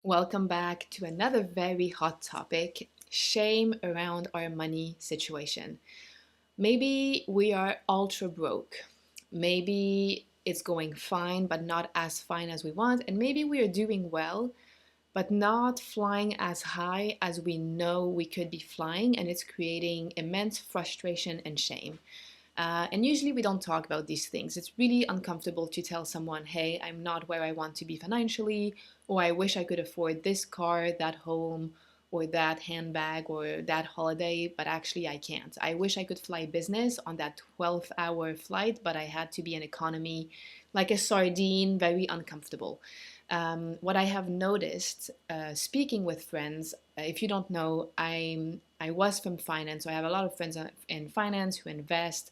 Welcome back to another very hot topic, shame around our money situation. Maybe we are ultra broke. Maybe it's going fine, but not as fine as we want. And maybe we are doing well, but not flying as high as we know we could be flying. And it's creating immense frustration and shame. And usually we don't talk about these things. It's really uncomfortable to tell someone, hey, I'm not where I want to be financially, or I wish I could afford this car, that home, or that handbag, or that holiday, but actually I can't. I wish I could fly business on that 12-hour flight, but I had to be in economy like a sardine, very uncomfortable. What I have noticed, speaking with friends, if you don't know, I was from finance, so I have a lot of friends in finance who invest,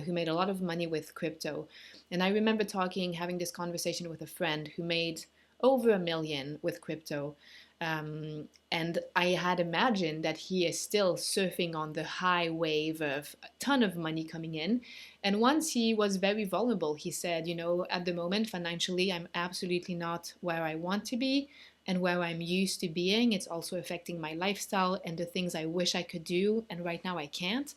who made a lot of money with crypto. And I remember having this conversation with a friend who made over 1 million with crypto. And I had imagined that he is still surfing on the high wave of a ton of money coming in. And once he was very vulnerable, he said, at the moment, financially, I'm absolutely not where I want to be and where I'm used to being. It's also affecting my lifestyle and the things I wish I could do. And right now I can't.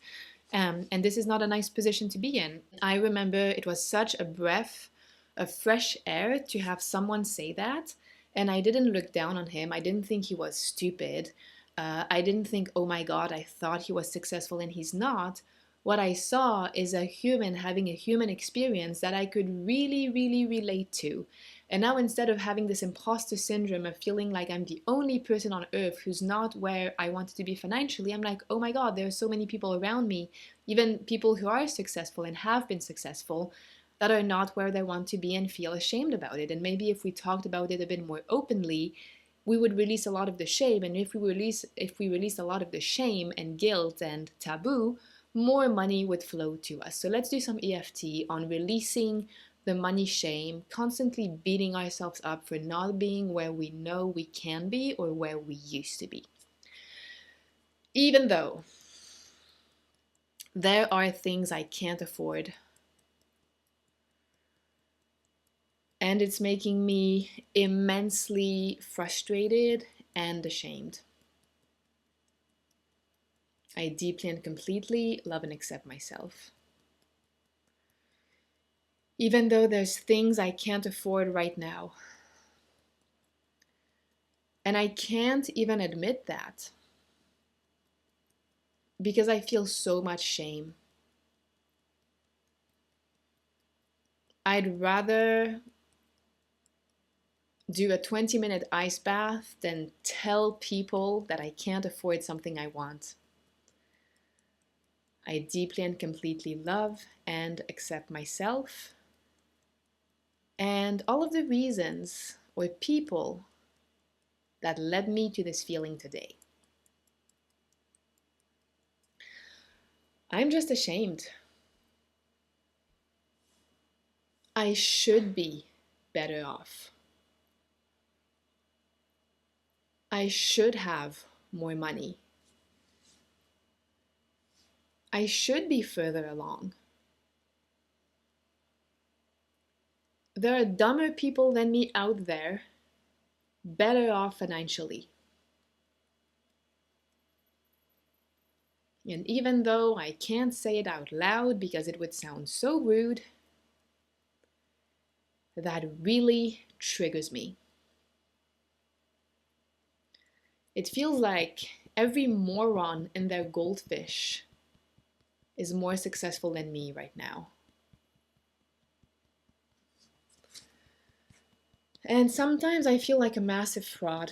And this is not a nice position to be in. I remember it was such a breath of fresh air to have someone say that. And I didn't look down on him. I didn't think he was stupid. I didn't think, oh my God, I thought he was successful and he's not. What I saw is a human having a human experience that I could really, really relate to. And now instead of having this imposter syndrome of feeling like I'm the only person on earth who's not where I wanted to be financially, I'm like, oh my God, there are so many people around me, even people who are successful and have been successful, that are not where they want to be and feel ashamed about it. And maybe if we talked about it a bit more openly, we would release a lot of the shame. And if we release a lot of the shame and guilt and taboo, more money would flow to us. So let's do some EFT on releasing the money shame, constantly beating ourselves up for not being where we know we can be or where we used to be. Even though there are things I can't afford, and it's making me immensely frustrated and ashamed. I deeply and completely love and accept myself. Even though there's things I can't afford right now, and I can't even admit that because I feel so much shame. I'd rather do a 20-minute ice bath than tell people that I can't afford something I want. I deeply and completely love and accept myself and all of the reasons or people that led me to this feeling today. I'm just ashamed. I should be better off. I should have more money. I should be further along. There are dumber people than me out there, better off financially. And even though I can't say it out loud because it would sound so rude, that really triggers me. It feels like every moron in their goldfish is more successful than me right now. And sometimes I feel like a massive fraud.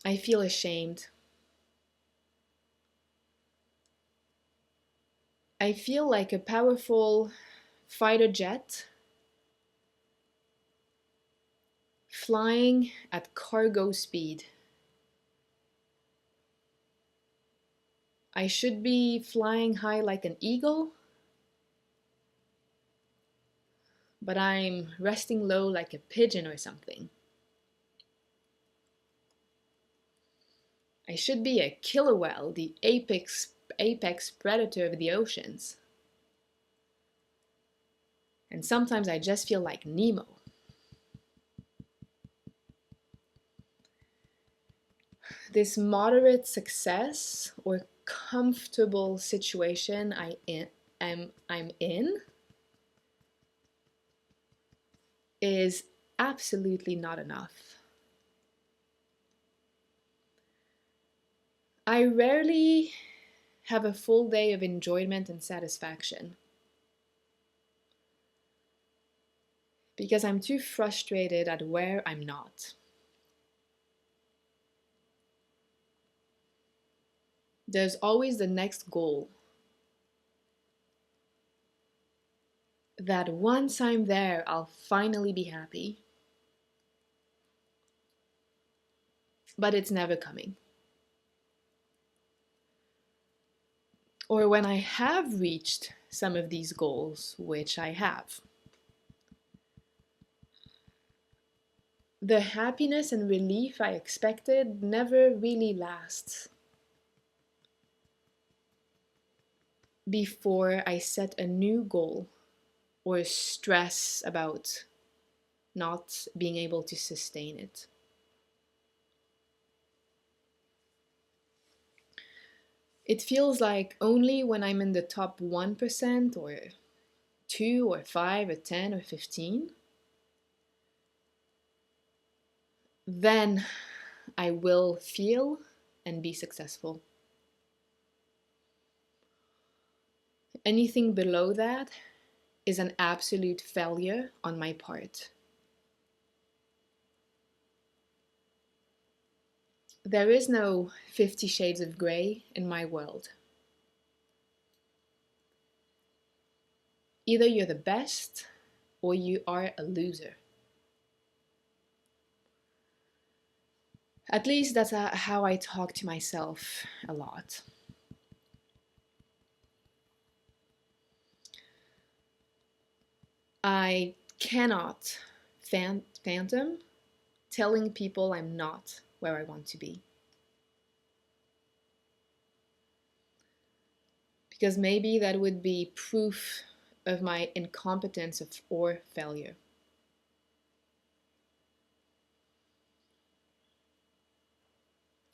I feel ashamed. I feel like a powerful fighter jet flying at cargo speed. I should be flying high like an eagle, but I'm resting low like a pigeon or something. I should be a killer whale, the apex predator of the oceans. And sometimes I just feel like Nemo. This moderate success or comfortable situation I'm in is absolutely not enough. I rarely have a full day of enjoyment and satisfaction because I'm too frustrated at where I'm not. There's always the next goal that once I'm there, I'll finally be happy. But it's never coming. Or when I have reached some of these goals, which I have, the happiness and relief I expected never really lasts before I set a new goal or stress about not being able to sustain it. It feels like only when I'm in the top 1% or 2 or 5 or 10 or 15, then I will feel and be successful. Anything below that is an absolute failure on my part. There is no 50 shades of grey in my world. Either you're the best or you are a loser. At least that's how I talk to myself a lot. I cannot phantom telling people I'm not where I want to be. Because maybe that would be proof of my incompetence or failure.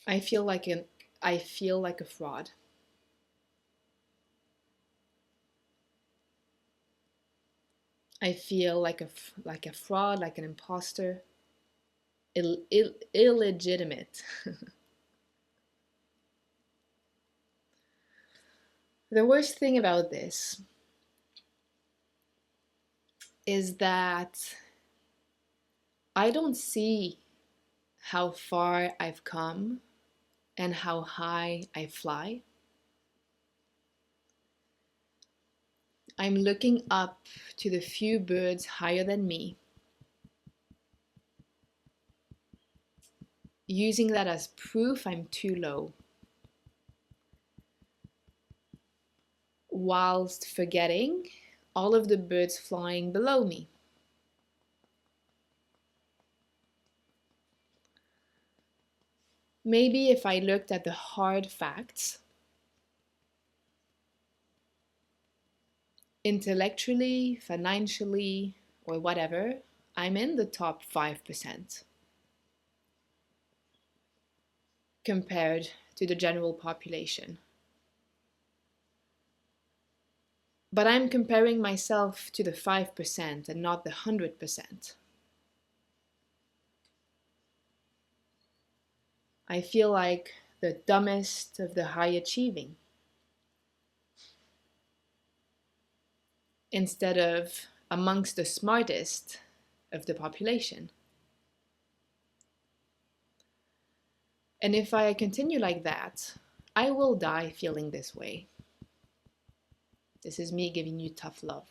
I feel like a fraud. I feel like a fraud, like an impostor, illegitimate. The worst thing about this is that I don't see how far I've come and how high I fly. I'm looking up to the few birds higher than me, using that as proof I'm too low, whilst forgetting all of the birds flying below me. Maybe if I looked at the hard facts, intellectually, financially, or whatever, I'm in the top 5% compared to the general population. But I'm comparing myself to the 5% and not the 100%. I feel like the dumbest of the high achieving, instead of amongst the smartest of the population. And if I continue like that, I will die feeling this way. This is me giving you tough love.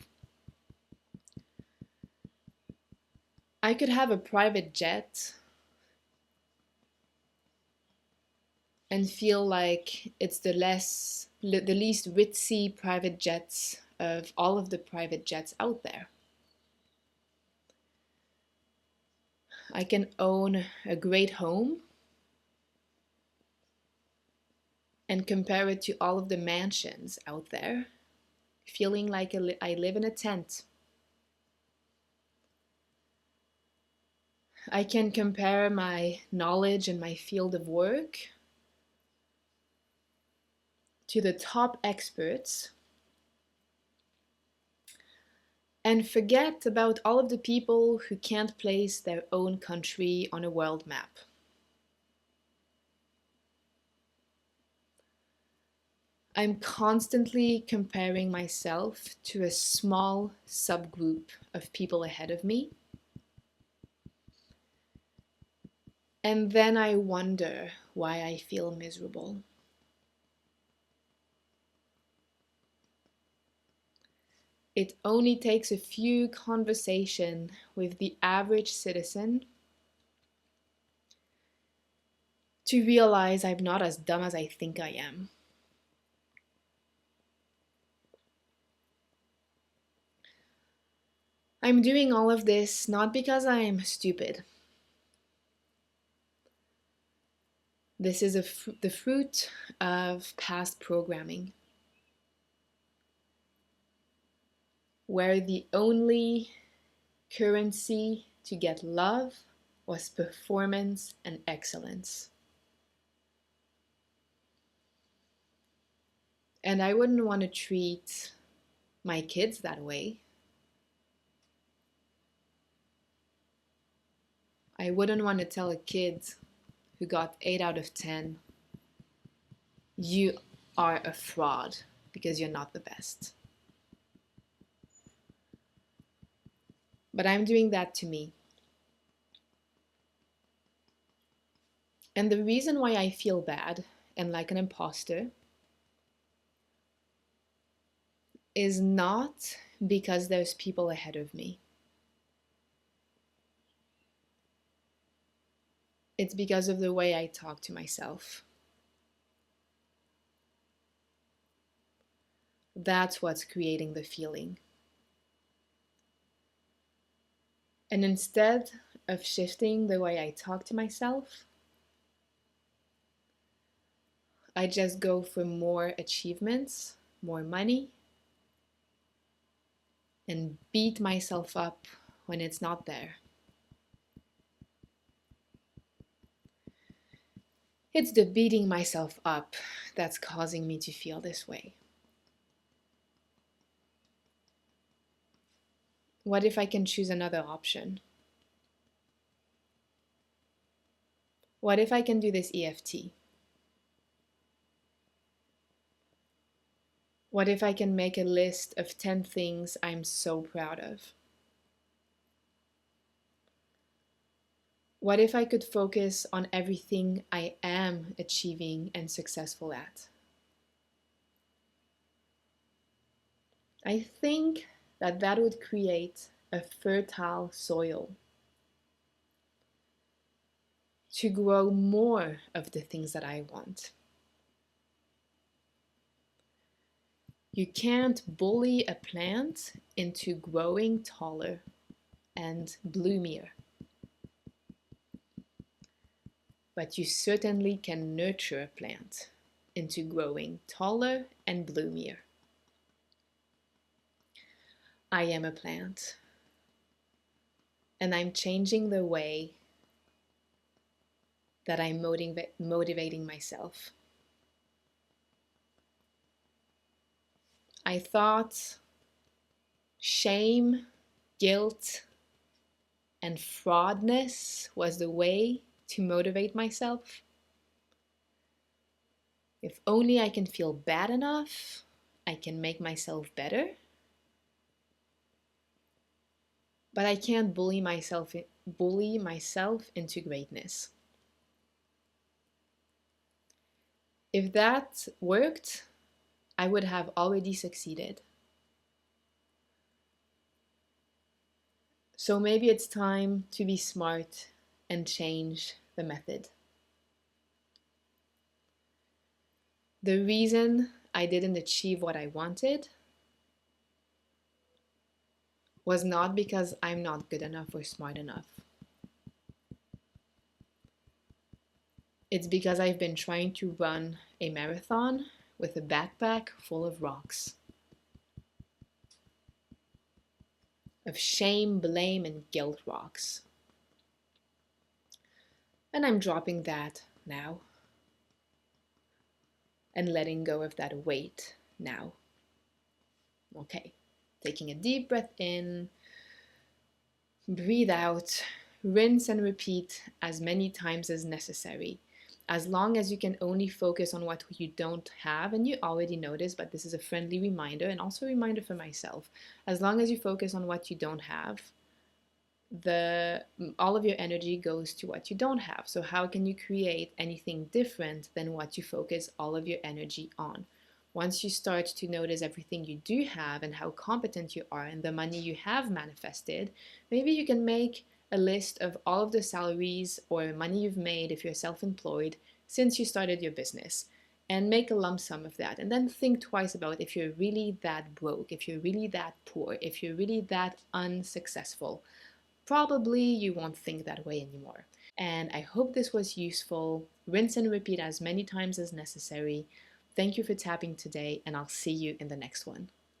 I could have a private jet and feel like it's the least ritzy private jets of all of the private jets out there. I can own a great home and compare it to all of the mansions out there, feeling like I live in a tent. I can compare my knowledge in my field of work to the top experts and forget about all of the people who can't place their own country on a world map. I'm constantly comparing myself to a small subgroup of people ahead of me. And then I wonder why I feel miserable. It only takes a few conversations with the average citizen to realize I'm not as dumb as I think I am. I'm doing all of this not because I am stupid. This is the fruit of past programming, where the only currency to get love was performance and excellence. And I wouldn't want to treat my kids that way. I wouldn't want to tell a kid who got 8 out of 10, you are a fraud because you're not the best. But I'm doing that to me. And the reason why I feel bad and like an imposter is not because there's people ahead of me. It's because of the way I talk to myself. That's what's creating the feeling. And instead of shifting the way I talk to myself, I just go for more achievements, more money, and beat myself up when it's not there. It's the beating myself up that's causing me to feel this way. What if I can choose another option? What if I can do this EFT? What if I can make a list of 10 things I'm so proud of? What if I could focus on everything I am achieving and successful at? I think that would create a fertile soil to grow more of the things that I want. You can't bully a plant into growing taller and bloomier. But you certainly can nurture a plant into growing taller and bloomier. I am a plant, and I'm changing the way that I'm motivating myself. I thought shame, guilt, and fraudness was the way to motivate myself. If only I can feel bad enough, I can make myself better. But I can't bully myself into greatness. If that worked, I would have already succeeded. So maybe it's time to be smart and change the method. The reason I didn't achieve what I wanted was not because I'm not good enough or smart enough. It's because I've been trying to run a marathon with a backpack full of rocks. Of shame, blame, and guilt rocks. And I'm dropping that now and letting go of that weight now. Okay, taking a deep breath in, breathe out, rinse and repeat as many times as necessary. As long as you can only focus on what you don't have, and you already know this, but this is a friendly reminder and also a reminder for myself. As long as you focus on what you don't have, the all of your energy goes to what you don't have. So how can you create anything different than what you focus all of your energy on? Once you start to notice everything you do have and how competent you are and the money you have manifested, maybe you can make a list of all of the salaries or money you've made if you're self-employed since you started your business, and make a lump sum of that, and then think twice about if you're really that broke, if you're really that poor, if you're really that unsuccessful. Probably you won't think that way anymore. And I hope this was useful. Rinse and repeat as many times as necessary. Thank you for tapping today, and I'll see you in the next one.